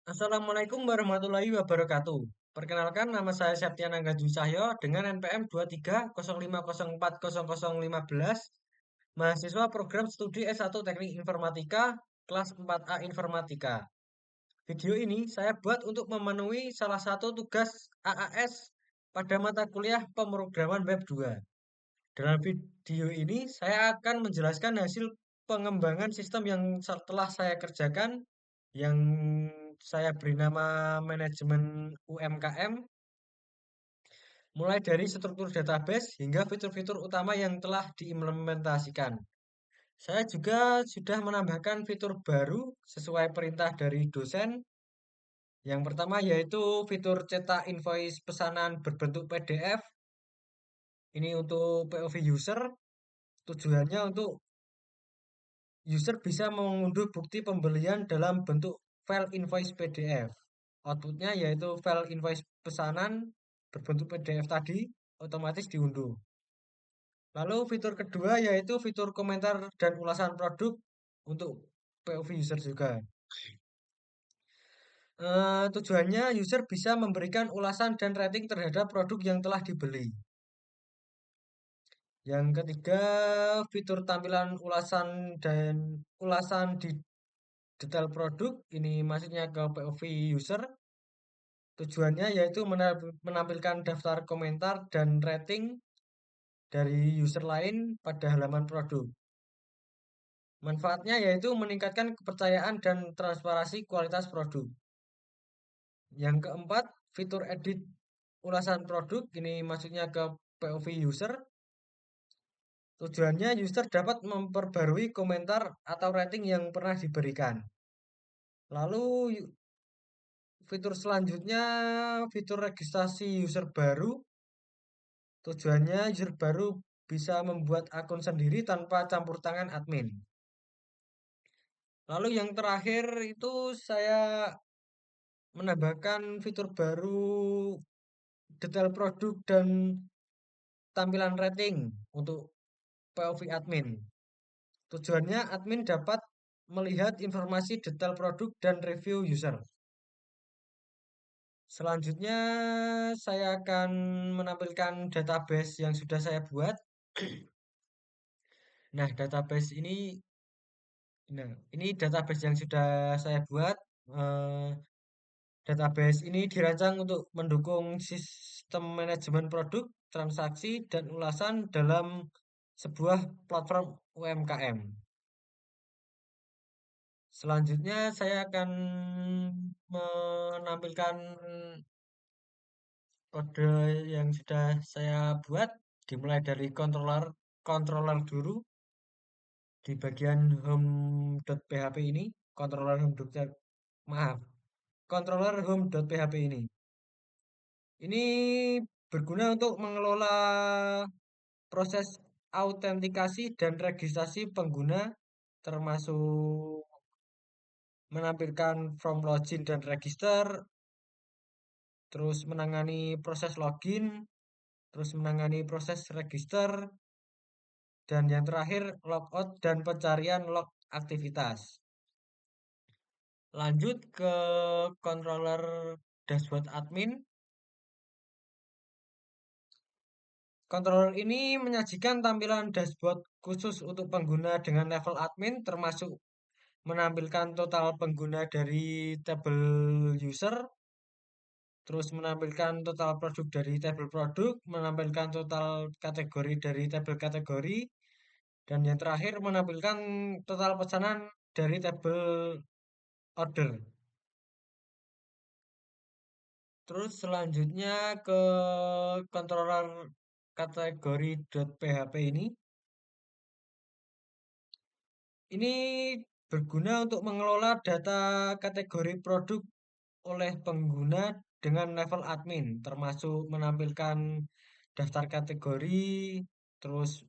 Assalamualaikum warahmatullahi wabarakatuh. Perkenalkan, nama saya Septian Angga Dwi Cahyo dengan NPM 2305040015, mahasiswa program studi S1 Teknik Informatika, kelas 4A Informatika. Video ini saya buat untuk memenuhi salah satu tugas AAS pada mata kuliah pemrograman Web 2. Dalam video ini, saya akan menjelaskan hasil pengembangan sistem yang telah saya kerjakan, yang saya beri nama manajemen UMKM, mulai dari struktur database hingga fitur-fitur utama yang telah diimplementasikan. Saya juga sudah menambahkan fitur baru sesuai perintah dari dosen. Yang pertama yaitu fitur cetak invoice pesanan berbentuk PDF. Ini untuk POV user. Tujuannya untuk user bisa mengunduh bukti pembelian dalam bentuk file invoice PDF. Outputnya yaitu file invoice pesanan berbentuk PDF tadi otomatis diunduh. Lalu fitur kedua yaitu fitur komentar dan ulasan produk untuk POV user juga. Tujuannya user bisa memberikan ulasan dan rating terhadap produk yang telah dibeli. Yang ketiga, fitur tampilan ulasan di detail produk. Ini maksudnya ke POV user. Tujuannya yaitu menampilkan daftar komentar dan rating dari user lain pada halaman produk. Manfaatnya yaitu meningkatkan kepercayaan dan transparansi kualitas produk. Yang keempat, fitur edit ulasan produk. Ini maksudnya ke POV user. Tujuannya user dapat memperbarui komentar atau rating yang pernah diberikan. Lalu fitur selanjutnya, fitur registrasi user baru. Tujuannya user baru bisa membuat akun sendiri tanpa campur tangan admin. Lalu yang terakhir itu saya menambahkan fitur baru detail produk dan tampilan rating untuk POV admin. Tujuannya admin dapat melihat informasi detail produk dan review user. Selanjutnya saya akan menampilkan database yang sudah saya buat. Nah, ini database yang sudah saya buat. Eh, Database ini dirancang untuk mendukung sistem manajemen produk, transaksi, dan ulasan dalam sebuah platform UMKM. Selanjutnya saya akan menampilkan kode yang sudah saya buat, dimulai dari controller dulu di bagian home.php ini, controller home. Maaf, controller home.php ini. Ini berguna untuk mengelola proses autentikasi dan registrasi pengguna, termasuk menampilkan form login dan register, terus menangani proses login, terus menangani proses register, dan yang terakhir logout dan pencarian log aktivitas. Lanjut ke controller dashboard admin. Controller ini menyajikan tampilan dashboard khusus untuk pengguna dengan level admin, termasuk menampilkan total pengguna dari tabel user, terus menampilkan total produk dari tabel produk, menampilkan total kategori dari tabel kategori, dan yang terakhir menampilkan total pesanan dari tabel order. Terus selanjutnya ke controller kategori .php ini. Ini berguna untuk mengelola data kategori produk oleh pengguna dengan level admin, termasuk menampilkan daftar kategori, terus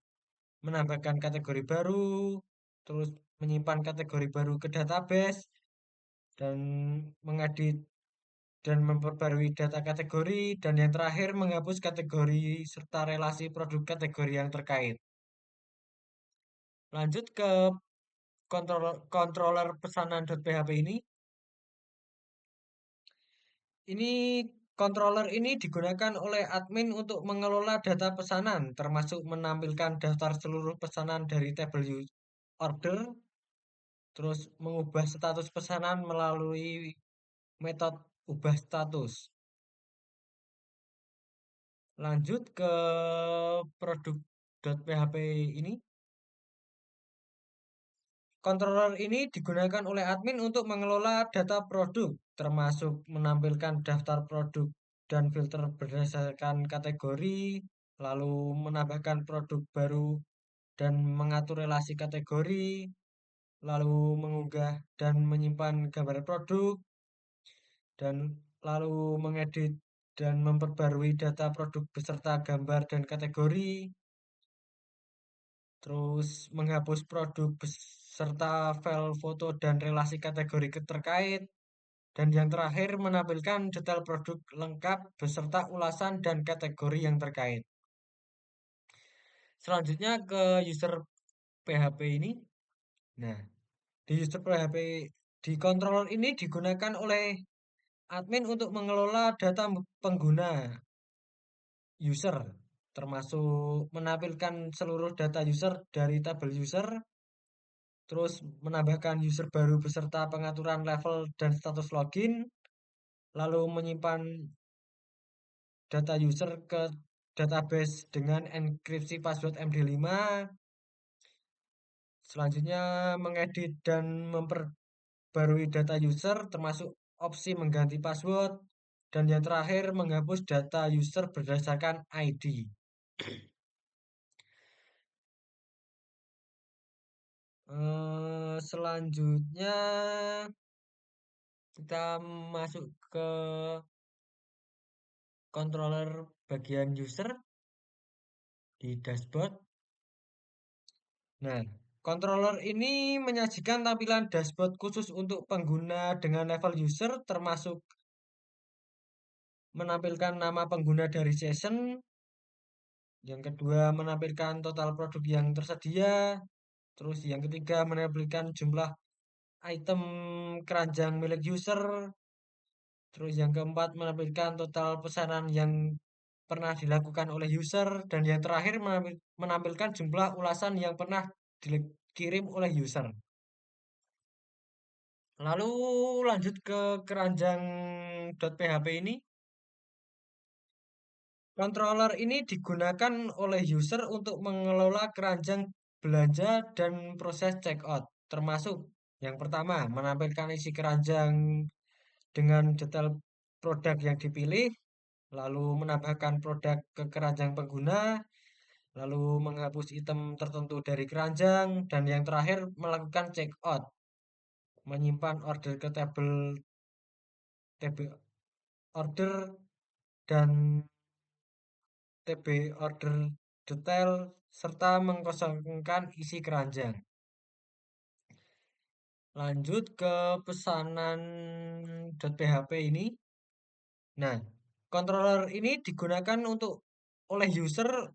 menambahkan kategori baru, terus menyimpan kategori baru ke database, dan mengedit dan memperbarui data kategori, dan yang terakhir menghapus kategori serta relasi produk kategori yang terkait. Lanjut ke controller pesanan.php ini. Ini controller ini digunakan oleh admin untuk mengelola data pesanan, termasuk menampilkan daftar seluruh pesanan dari tabel order, terus mengubah status pesanan melalui metode ubah status. Lanjut ke produk.php ini. Controller ini digunakan oleh admin untuk mengelola data produk, termasuk menampilkan daftar produk dan filter berdasarkan kategori, lalu menambahkan produk baru dan mengatur relasi kategori, lalu mengunggah dan menyimpan gambar produk, dan lalu mengedit dan memperbarui data produk beserta gambar dan kategori, terus menghapus produk beserta file foto dan relasi kategori terkait, dan yang terakhir menampilkan detail produk lengkap beserta ulasan dan kategori yang terkait. Selanjutnya ke user PHP ini. Nah, di user PHP di controller ini digunakan oleh admin untuk mengelola data pengguna user, termasuk menampilkan seluruh data user dari tabel user, terus menambahkan user baru beserta pengaturan level dan status login, lalu menyimpan data user ke database dengan enkripsi password MD5, selanjutnya mengedit dan memperbarui data user termasuk opsi mengganti password, dan yang terakhir menghapus data user berdasarkan ID. Selanjutnya kita masuk ke controller bagian user di dashboard. Nah, controller ini menyajikan tampilan dashboard khusus untuk pengguna dengan level user, termasuk menampilkan nama pengguna dari session. Yang kedua, menampilkan total produk yang tersedia. Terus yang ketiga, menampilkan jumlah item keranjang milik user. Terus yang keempat, menampilkan total pesanan yang pernah dilakukan oleh user. Dan yang terakhir, menampilkan jumlah ulasan yang pernah dikirim oleh user. Lalu lanjut ke keranjang.php ini. Controller ini digunakan oleh user untuk mengelola keranjang belanja dan proses checkout, termasuk yang pertama, menampilkan isi keranjang dengan detail produk yang dipilih, lalu menambahkan produk ke keranjang pengguna, lalu menghapus item tertentu dari keranjang, dan yang terakhir melakukan checkout, menyimpan order ke tabel order dan TB order detail serta mengkosongkan isi keranjang. Lanjut ke pesanan.php ini. Nah, controller ini digunakan oleh user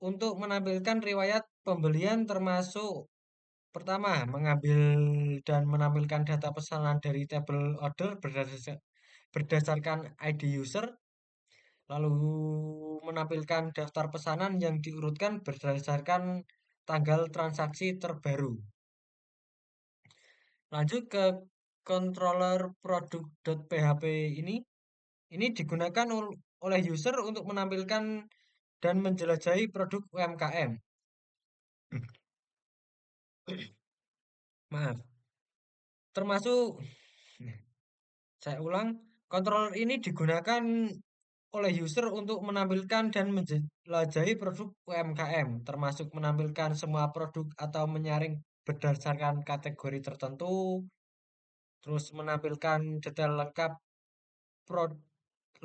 untuk menampilkan riwayat pembelian, termasuk pertama, mengambil dan menampilkan data pesanan dari tabel order berdasarkan ID user, lalu menampilkan daftar pesanan yang diurutkan berdasarkan tanggal transaksi terbaru. Lanjut ke controller produk.php ini. Ini digunakan oleh user untuk menampilkan dan menjelajahi produk UMKM. Maaf, termasuk, saya ulang, controller ini digunakan oleh user untuk menampilkan dan menjelajahi produk UMKM, termasuk menampilkan semua produk atau menyaring berdasarkan kategori tertentu, terus menampilkan detail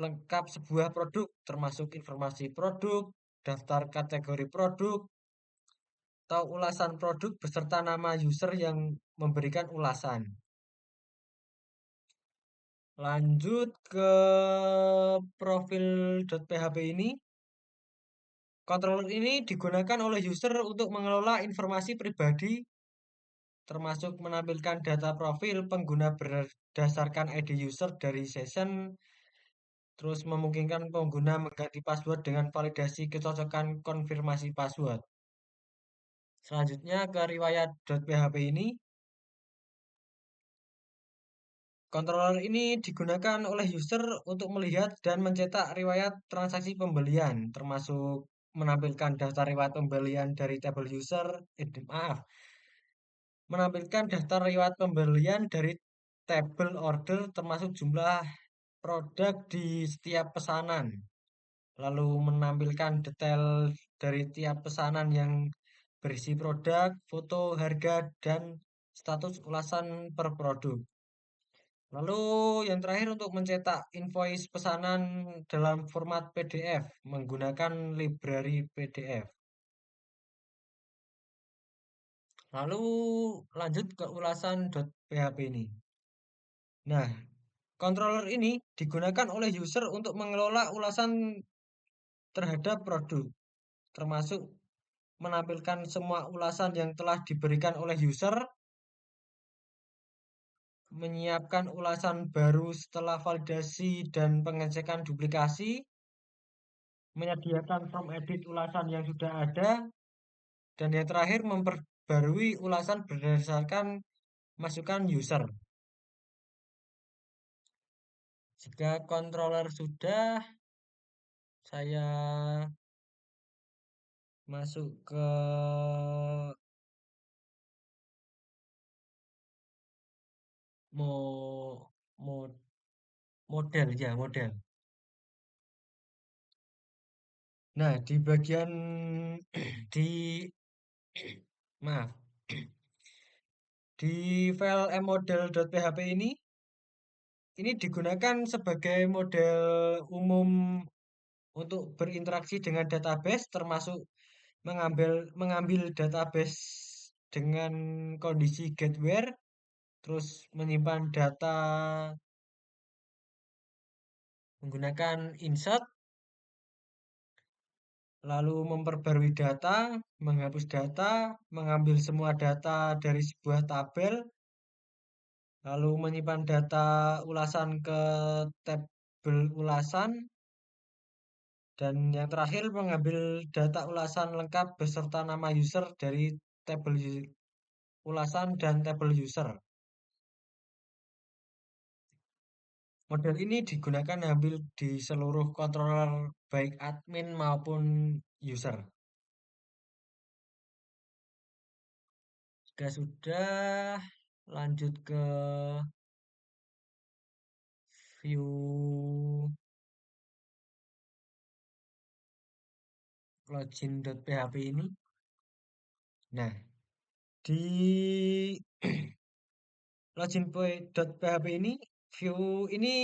lengkap sebuah produk, termasuk informasi produk, daftar kategori produk, atau ulasan produk beserta nama user yang memberikan ulasan. Lanjut ke profil.php ini. Controller ini digunakan oleh user untuk mengelola informasi pribadi, termasuk menampilkan data profil pengguna berdasarkan ID user dari session, terus memungkinkan pengguna mengganti password dengan validasi kecocokan konfirmasi password. Selanjutnya ke riwayat.php ini. Controller ini digunakan oleh user untuk melihat dan mencetak riwayat transaksi pembelian, termasuk menampilkan daftar riwayat pembelian dari tabel user, maaf, menampilkan daftar riwayat pembelian dari tabel order termasuk jumlah produk di setiap pesanan. Lalu menampilkan detail dari tiap pesanan yang berisi produk, foto, harga, dan status ulasan per produk. Lalu yang terakhir untuk mencetak invoice pesanan dalam format PDF menggunakan library PDF. Lalu lanjut ke ulasan .php ini. Nah, controller ini digunakan oleh user untuk mengelola ulasan terhadap produk, termasuk menampilkan semua ulasan yang telah diberikan oleh user, menyiapkan ulasan baru setelah validasi dan pengecekan duplikasi, menyediakan form edit ulasan yang sudah ada, dan yang terakhir memperbarui ulasan berdasarkan masukan user. Jika controller sudah, saya masuk ke mo, mo- model ya, model. Nah, di bagian di maaf, di file mmodel.php ini digunakan sebagai model umum untuk berinteraksi dengan database termasuk mengambil database dengan kondisi get where, terus menyimpan data menggunakan insert, lalu memperbarui data, menghapus data, mengambil semua data dari sebuah tabel, lalu menyimpan data ulasan ke tabel ulasan, dan yang terakhir mengambil data ulasan lengkap beserta nama user dari tabel ulasan dan tabel user. Model ini digunakan hampir di seluruh controller baik admin maupun user. Jika sudah, lanjut ke view login.php ini. Nah, di login.php ini, view ini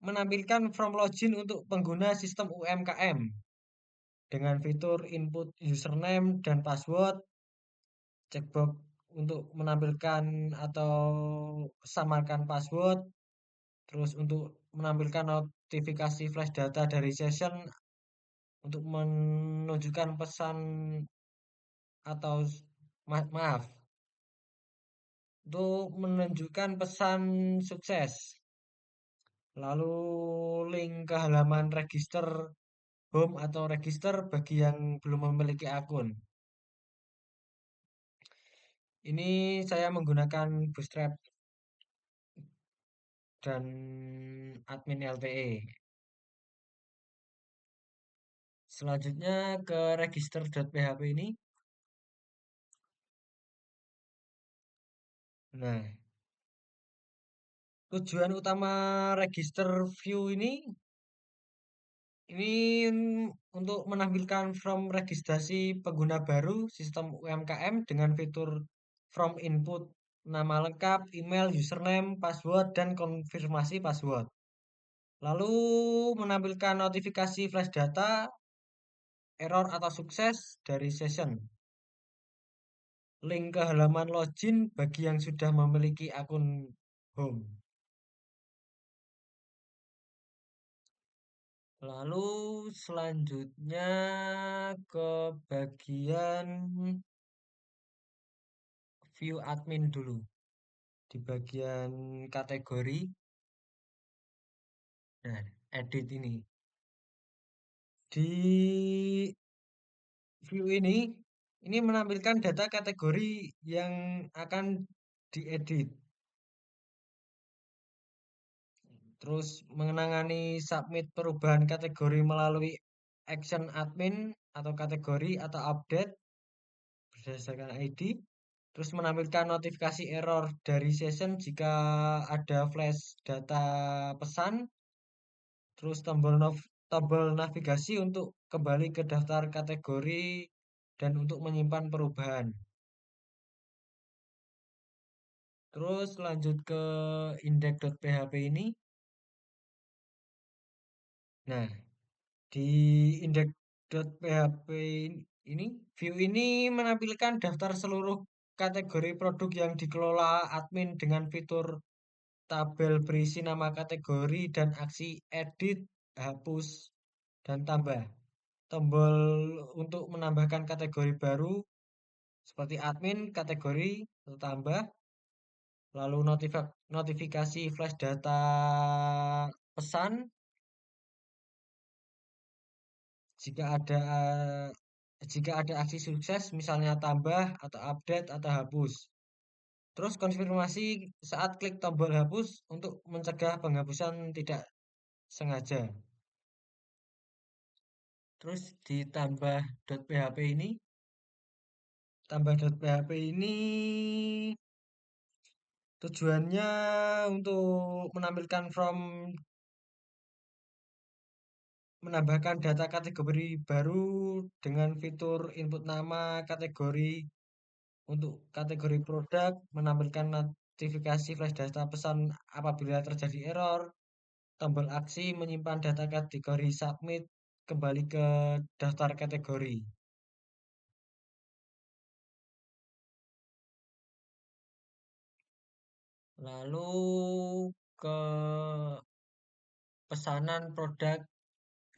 menampilkan form login untuk pengguna sistem UMKM dengan fitur input username dan password, checkbox untuk menampilkan atau samarkan password, terus untuk menampilkan notifikasi flash data dari session untuk menunjukkan pesan atau maaf, untuk menunjukkan pesan sukses. Lalu link ke halaman register home atau register bagi yang belum memiliki akun. Ini saya menggunakan Bootstrap dan admin LTE. Selanjutnya ke register.php ini. Nah, tujuan utama register view ini untuk menampilkan form registrasi pengguna baru sistem UMKM dengan fitur form input nama lengkap, email, username, password, dan konfirmasi password. Lalu menampilkan notifikasi flash data, error atau sukses dari session. Link ke halaman login bagi yang sudah memiliki akun home. Lalu selanjutnya ke bagian view admin dulu. Di bagian kategori. Nah, edit ini. Di view ini menampilkan data kategori yang akan diedit. Terus mengenangani submit perubahan kategori melalui action admin atau kategori atau update berdasarkan ID. Terus menampilkan notifikasi error dari session jika ada flash data pesan. Terus tombol navigasi untuk kembali ke daftar kategori dan untuk menyimpan perubahan. Terus lanjut ke index.php ini. Nah, di index.php ini, view ini menampilkan daftar seluruh kategori produk yang dikelola admin dengan fitur tabel berisi nama kategori dan aksi edit, hapus, dan tambah. Tombol untuk menambahkan kategori baru seperti admin, kategori, atau tambah, lalu notifikasi flash data pesan jika ada aksi sukses misalnya tambah atau update atau hapus. Terus konfirmasi saat klik tombol hapus untuk mencegah penghapusan tidak sengaja. Terus ditambah .php ini, tambah.php ini tujuannya untuk menampilkan from menambahkan data kategori baru dengan fitur input nama kategori untuk kategori produk, menampilkan notifikasi flash data pesan apabila terjadi error, tombol aksi menyimpan data kategori submit kembali ke daftar kategori. Lalu ke pesanan produk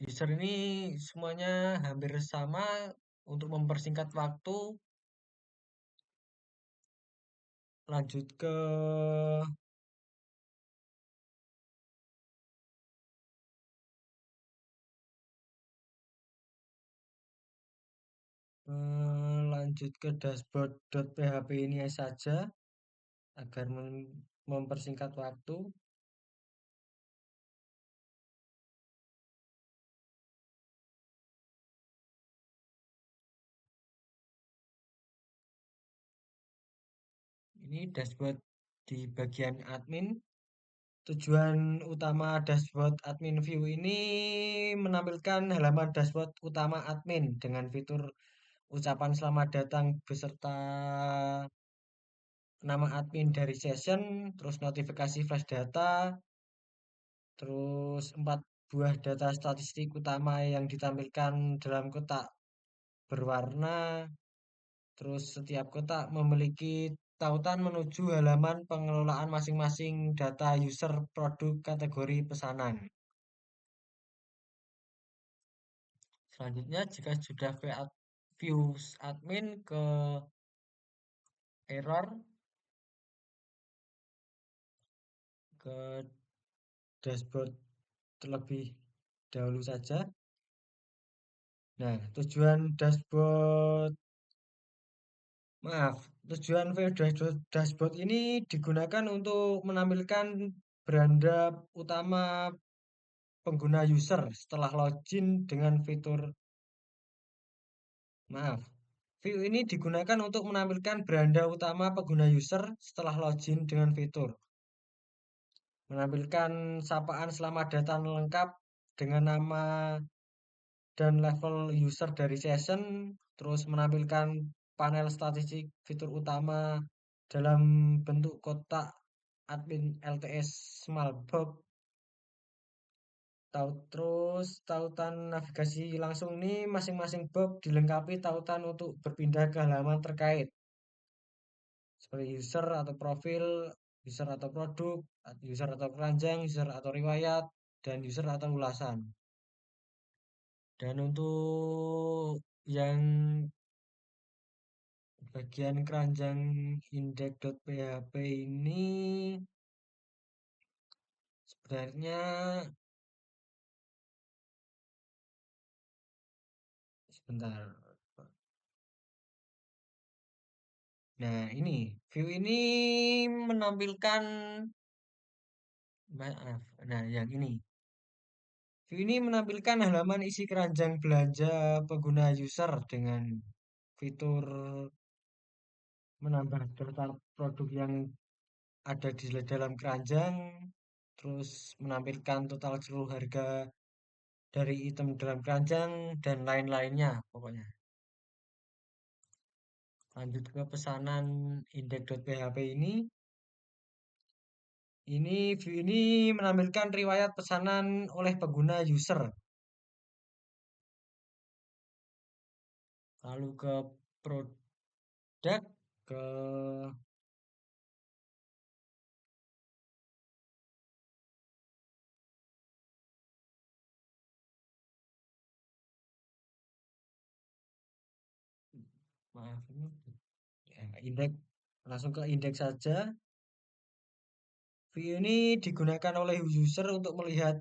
user ini semuanya hampir sama untuk mempersingkat waktu. Lanjut ke lanjut ke dashboard.php ini saja agar mempersingkat waktu. Ini dashboard di bagian admin. Tujuan utama dashboard admin view ini menampilkan halaman dashboard utama admin dengan fitur ucapan selamat datang beserta nama admin dari session, terus notifikasi flash data, terus 4 buah data statistik utama yang ditampilkan dalam kotak berwarna, terus setiap kotak memiliki tautan menuju halaman pengelolaan masing-masing data user produk kategori pesanan. Selanjutnya, jika sudah views admin ke error, ke dashboard terlebih dahulu saja. Nah, tujuan view dashboard ini digunakan untuk menampilkan beranda utama pengguna user setelah login dengan fitur maaf. View ini digunakan untuk menampilkan beranda utama pengguna user setelah login dengan fitur menampilkan sapaan selamat datang lengkap dengan nama dan level user dari session, terus menampilkan panel statistik fitur utama dalam bentuk kotak admin LTS small box. Terus tautan navigasi langsung ini masing-masing box dilengkapi tautan untuk berpindah ke halaman terkait seperti user atau profil, user atau produk, user atau keranjang, user atau riwayat, dan user atau ulasan. Dan untuk yang bagian keranjang index.php ini sebenarnya Sebentar. Nah, ini view ini menampilkan maaf. Nah, yang ini. View ini menampilkan halaman isi keranjang belanja pengguna user dengan fitur menambah daftar produk yang ada di dalam keranjang, terus menampilkan total seluruh harga dari item dalam keranjang dan lain-lainnya pokoknya. Lanjut ke pesanan index.php ini. View ini menampilkan riwayat pesanan oleh pengguna user. Lalu ke produk, ke maaf ini indeks, langsung ke indeks saja. View ini digunakan oleh user untuk melihat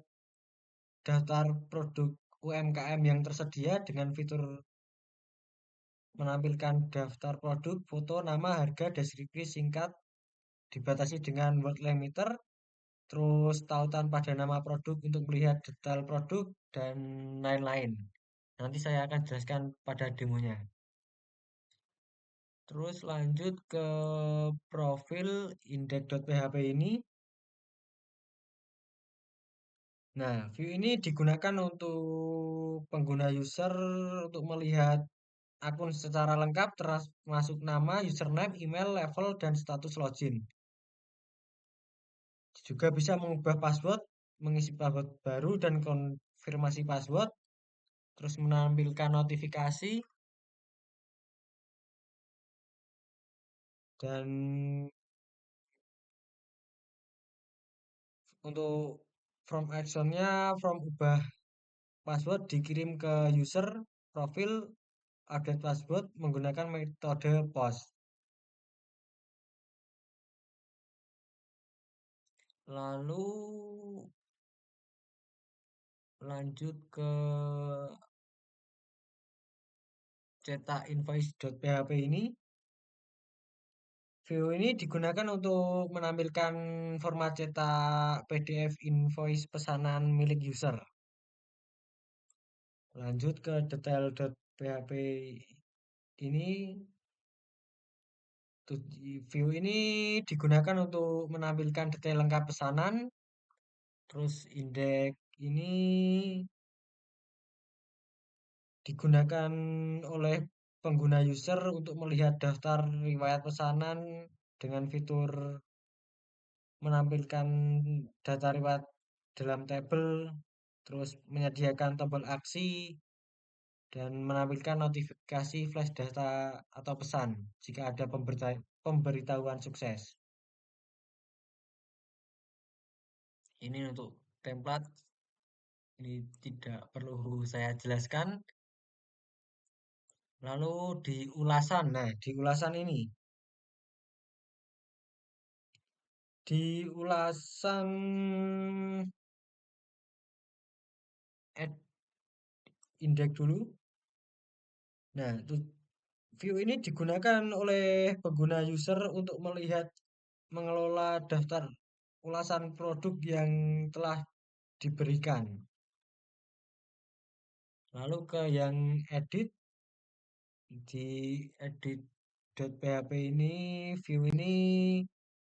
daftar produk UMKM yang tersedia dengan fitur menampilkan daftar produk, foto, nama, harga, deskripsi singkat, dibatasi dengan word limiter, terus tautan pada nama produk untuk melihat detail produk, dan lain-lain. Nanti saya akan jelaskan pada demonya. Terus lanjut ke profil index.php ini. Nah, view ini digunakan untuk pengguna user untuk melihat akun secara lengkap termasuk nama, username, email, level, dan status login. Juga bisa mengubah password, mengisi password baru, dan konfirmasi password. Terus menampilkan notifikasi dan untuk from actionnya, from ubah password dikirim ke user profil update password menggunakan metode post. Lalu lanjut ke cetak invoice.php ini. View ini digunakan untuk menampilkan format cetak PDF invoice pesanan milik user. Lanjut ke detail.php ini. View ini digunakan untuk menampilkan detail lengkap pesanan. Terus indeks ini digunakan oleh pengguna user untuk melihat daftar riwayat pesanan dengan fitur menampilkan data riwayat dalam tabel, terus menyediakan tombol aksi, dan menampilkan notifikasi flash data atau pesan jika ada pemberitahuan sukses. Ini untuk template, ini tidak perlu saya jelaskan. Lalu di ulasan, nah di ulasan ini, di ulasan add index dulu. Nah, view ini digunakan oleh pengguna user untuk melihat mengelola daftar ulasan produk yang telah diberikan. Lalu ke yang edit, di edit.php ini, view ini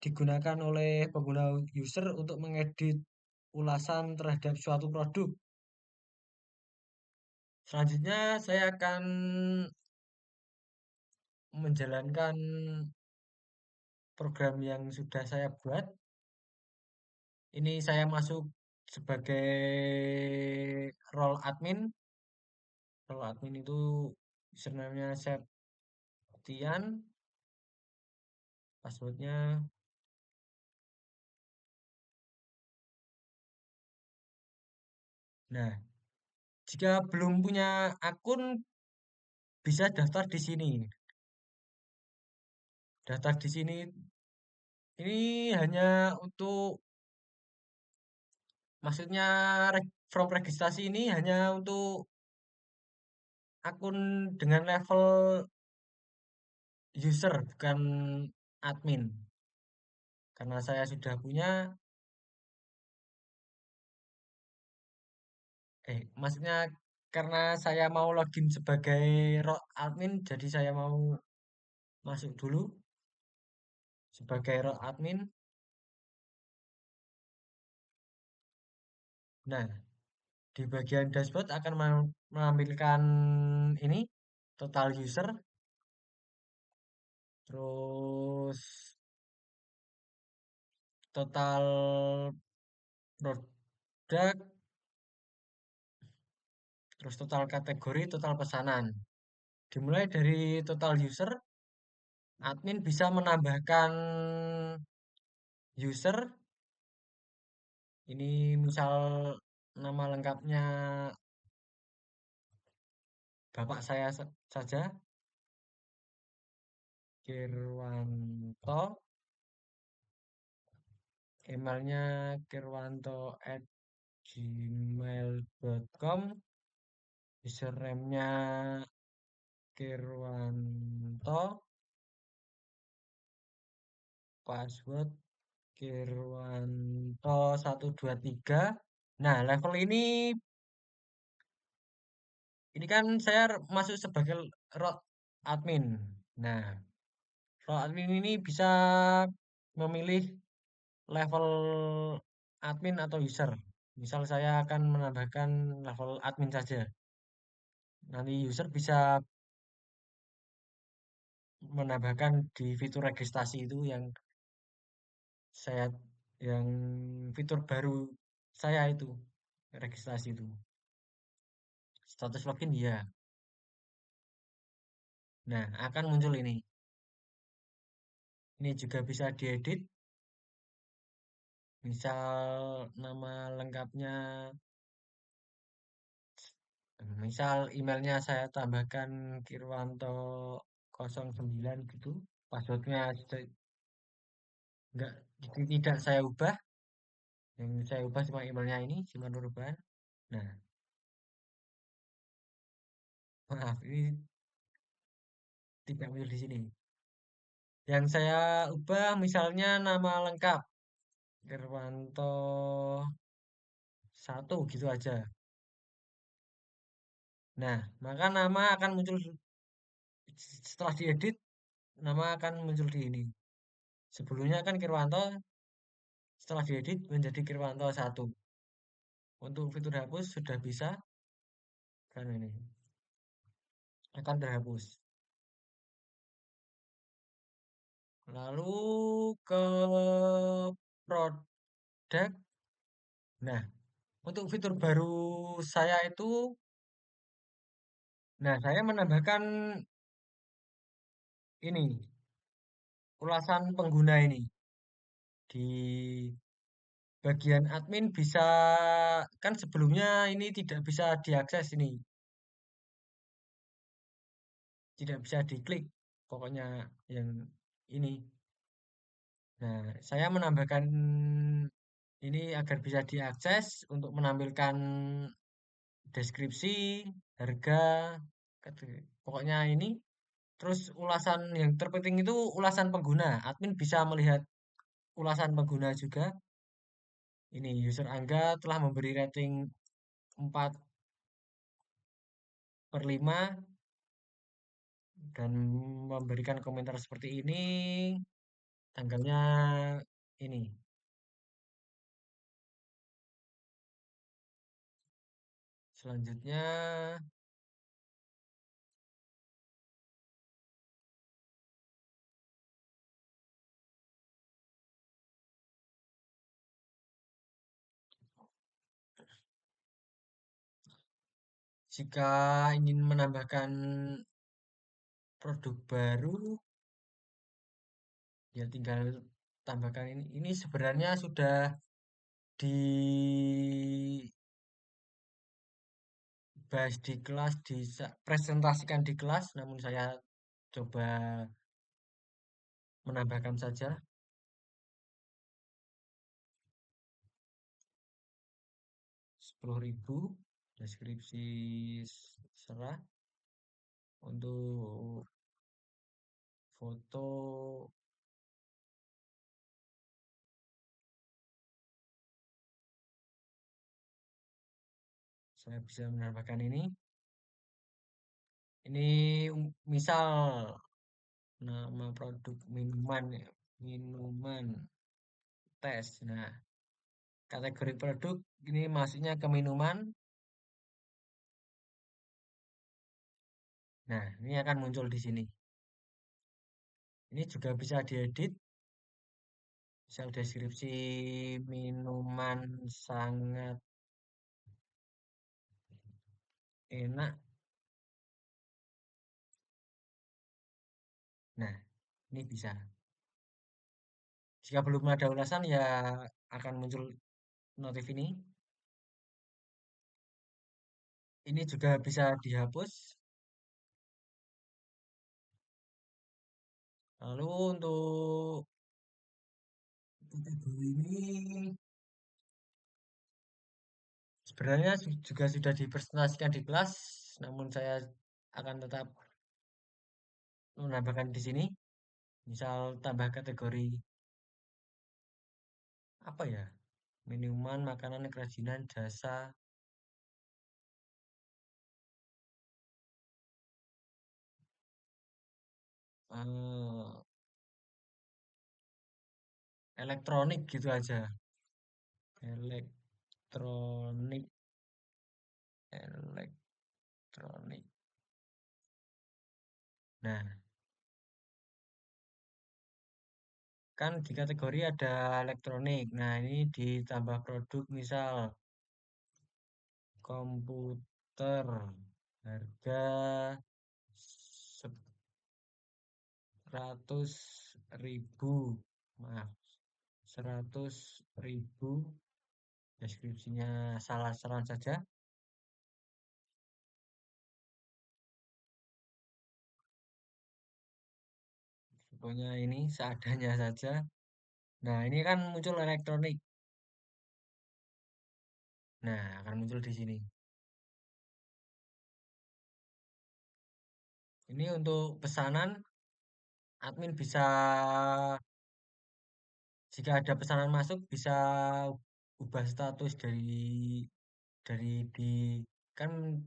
digunakan oleh pengguna user untuk mengedit ulasan terhadap suatu produk. Selanjutnya saya akan menjalankan program yang sudah saya buat. Ini saya masuk sebagai role admin. Role admin itu username-nya Septian, passwordnya. Nah, jika belum punya akun, bisa daftar di sini. Daftar di sini ini hanya untuk, maksudnya from registrasi ini hanya untuk akun dengan level user bukan admin. Karena saya sudah punya, maksudnya karena saya mau login sebagai admin, jadi saya mau masuk dulu sebagai admin. Nah, di bagian dashboard akan menampilkan ini total user, terus total produk, terus total kategori, total pesanan. Dimulai dari total user, admin bisa menambahkan user. Ini misal nama lengkapnya bapak saya saja, Kirwanto. Emailnya kirwanto@gmail.com. Username-nya Kirwanto. Password Kirwanto 123. Nah, level ini kan saya masuk sebagai root admin. Nah, root admin ini bisa memilih level admin atau user. Misal saya akan menambahkan level admin saja. Nanti user bisa menambahkan di fitur registrasi itu saya yang fitur baru saya itu registrasi itu. Status login ya. Nah, akan muncul ini. Ini juga bisa diedit. Misal nama lengkapnya, misal emailnya saya tambahkan Kirwanto 09 gitu. Passwordnya enggak, tidak saya ubah. Yang saya ubah cuma emailnya ini, cuma perubahan. Nah, maaf, ini tidak muncul di sini. Yang saya ubah misalnya nama lengkap, Kirwanto 1 gitu aja. Nah, maka nama akan muncul setelah diedit, nama akan muncul di ini. Sebelumnya kan Kirwanto, setelah diedit menjadi Kirwanto 1. Untuk fitur hapus sudah bisa, kan ini akan terhapus. Lalu ke produk. Nah, untuk fitur baru saya itu, nah saya menambahkan ini ulasan pengguna ini di bagian admin bisa, kan sebelumnya ini tidak bisa diakses ini, tidak bisa diklik pokoknya yang ini. Nah, saya menambahkan ini agar bisa diakses untuk menampilkan deskripsi, harga, pokoknya ini. Terus ulasan yang terpenting itu ulasan pengguna. Admin bisa melihat ulasan pengguna juga. Ini user Angga telah memberi rating 4/5 dan memberikan komentar seperti ini. Tanggalnya ini. Selanjutnya, jika ingin menambahkan produk baru, ya tinggal tambahkan ini. Ini sebenarnya sudah dibahas di kelas, dipresentasikan di kelas, namun saya coba menambahkan saja 10.000 deskripsi serah. Untuk foto, saya bisa menambahkan ini. Ini misal nama produk minuman ya, minuman tes. Nah, kategori produk ini masuknya ke minuman. Nah, ini akan muncul di sini. Ini juga bisa diedit. Misal deskripsi minuman sangat enak. Nah, ini bisa. Jika belum ada ulasan ya akan muncul notif ini. Ini juga bisa dihapus. Lalu untuk kategori ini sebenarnya juga sudah dipresentasikan di kelas, namun saya akan tetap menambahkan di sini. Misal tambah kategori apa ya? Minuman, makanan, kerajinan, jasa, eh, elektronik gitu aja. Elektronik, elektronik. Nah, kan di kategori ada elektronik. Nah, ini ditambah produk misal komputer harga 100.000, maaf, 100.000, deskripsinya salah-salah saja. Pokoknya ini seadanya saja. Nah, ini kan muncul elektronik. Nah, akan muncul di sini. Ini untuk pesanan, admin bisa, jika ada pesanan masuk, bisa ubah status dari di, kan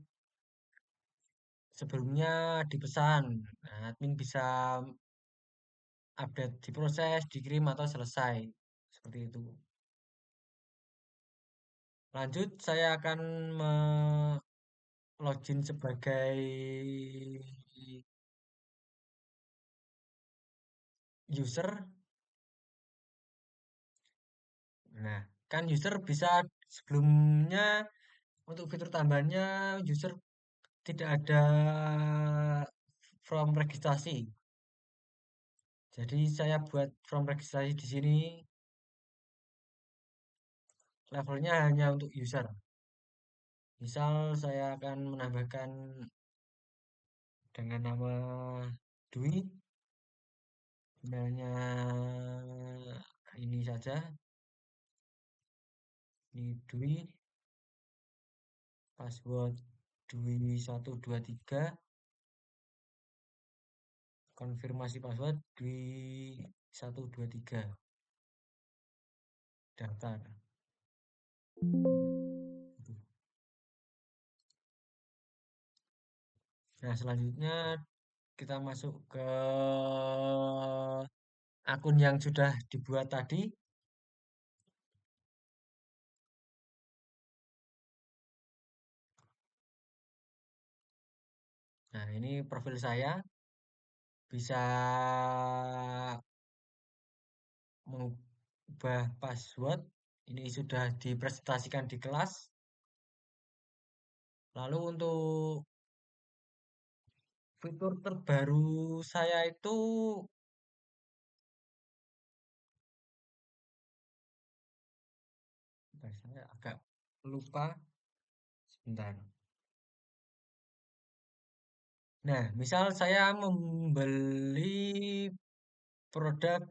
sebelumnya dipesan. Nah, admin bisa update diproses, dikirim atau selesai. Seperti itu. Lanjut, saya akan login sebagai user. Nah, kan user bisa sebelumnya untuk fitur tambahannya user tidak ada form registrasi. Jadi saya buat form registrasi di sini levelnya hanya untuk user. Misal saya akan menambahkan dengan nama Dwi, emailnya ini saja, ini Dwi, password Dwi123, konfirmasi password Dwi123, daftar. Nah, selanjutnya kita masuk ke akun yang sudah dibuat tadi. Nah, ini profil saya. Bisa mengubah password. Ini sudah dipresentasikan di kelas. Lalu untuk fitur terbaru saya itu, saya agak lupa sebentar. Nah, misal saya membeli produk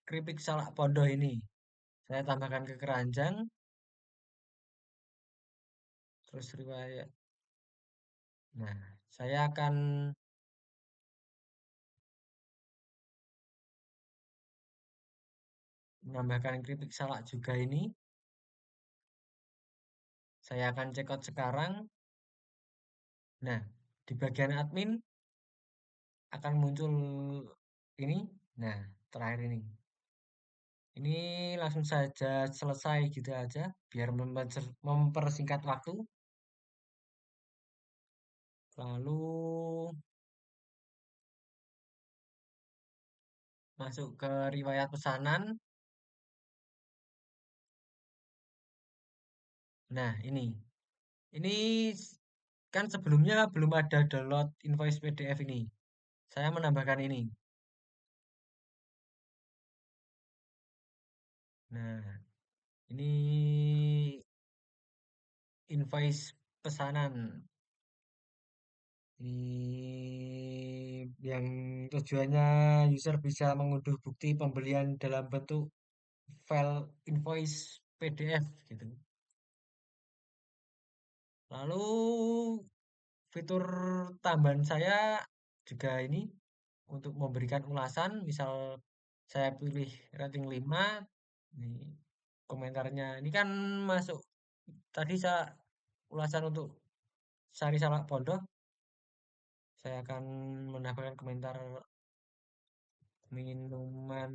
keripik salak pondok ini. Saya tambahkan ke keranjang, terus riwayat. Nah, saya akan menambahkan kritik salah juga ini. Saya akan check out sekarang. Nah, di bagian admin akan muncul ini. Nah, terakhir ini. Ini langsung saja selesai gitu aja, biar mempersingkat waktu. Lalu masuk ke riwayat pesanan. Nah, ini. Ini kan sebelumnya belum ada download invoice PDF ini. Saya menambahkan ini. Nah, ini invoice pesanan. Ini yang tujuannya user bisa mengunduh bukti pembelian dalam bentuk file invoice PDF gitu. Lalu fitur tambahan saya juga ini untuk memberikan ulasan, misal saya pilih rating 5, ini komentarnya ini kan masuk tadi saya ulasan untuk Sari Salak Pondok, saya akan menambahkan komentar minuman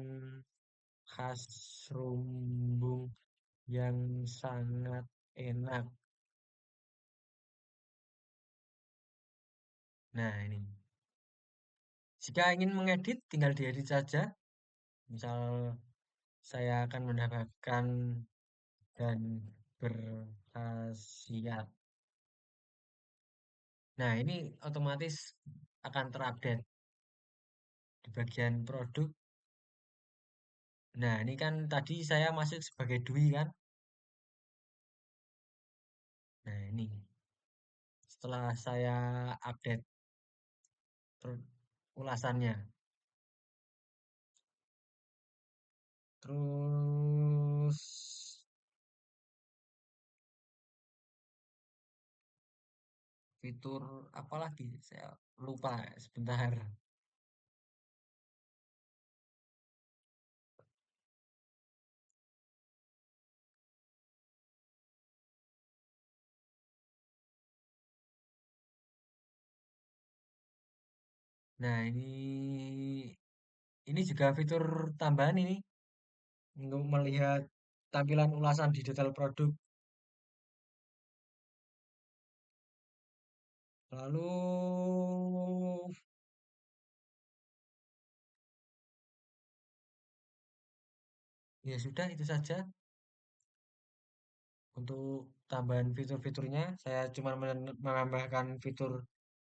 khas Rumbung yang sangat enak. Nah, ini. Jika ingin mengedit, tinggal diedit saja. Misal saya akan menambahkan dan berkhasiat. Nah, ini otomatis akan terupdate di bagian produk. Nah, ini kan tadi saya masuk sebagai Dwi kan. Nah, ini setelah saya update ulasannya. Terus fitur apa lagi? Saya lupa sebentar. Nah, ini juga fitur tambahan ini untuk melihat tampilan ulasan di detail produk. Lalu ya sudah itu saja untuk tambahan fitur-fiturnya. Saya cuma menambahkan fitur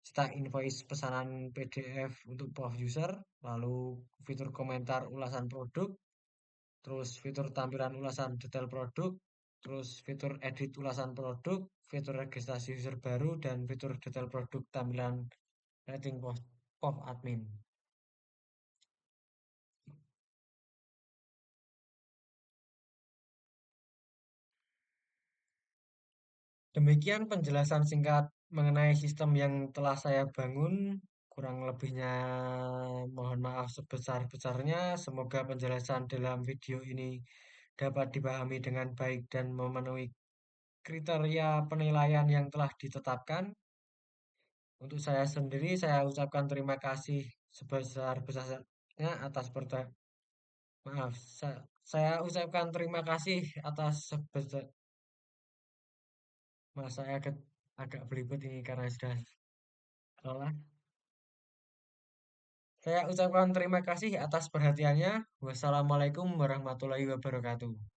cetak invoice pesanan PDF untuk POV user, lalu fitur komentar ulasan produk, terus fitur tampilan ulasan detail produk, terus fitur edit ulasan produk, fitur registrasi user baru, dan fitur detail produk tampilan rating POV admin. Demikian penjelasan singkat mengenai sistem yang telah saya bangun. Kurang lebihnya mohon maaf sebesar-besarnya. Semoga penjelasan dalam video ini dapat dipahami dengan baik dan memenuhi kriteria penilaian yang telah ditetapkan. Untuk saya sendiri, saya ucapkan terima kasih sebesar-besarnya atas maaf, saya ucapkan terima kasih atas sebesar. Mas, saya agak belibet ini karena sudah lelah. Saya ucapkan terima kasih atas perhatiannya. Wassalamualaikum warahmatullahi wabarakatuh.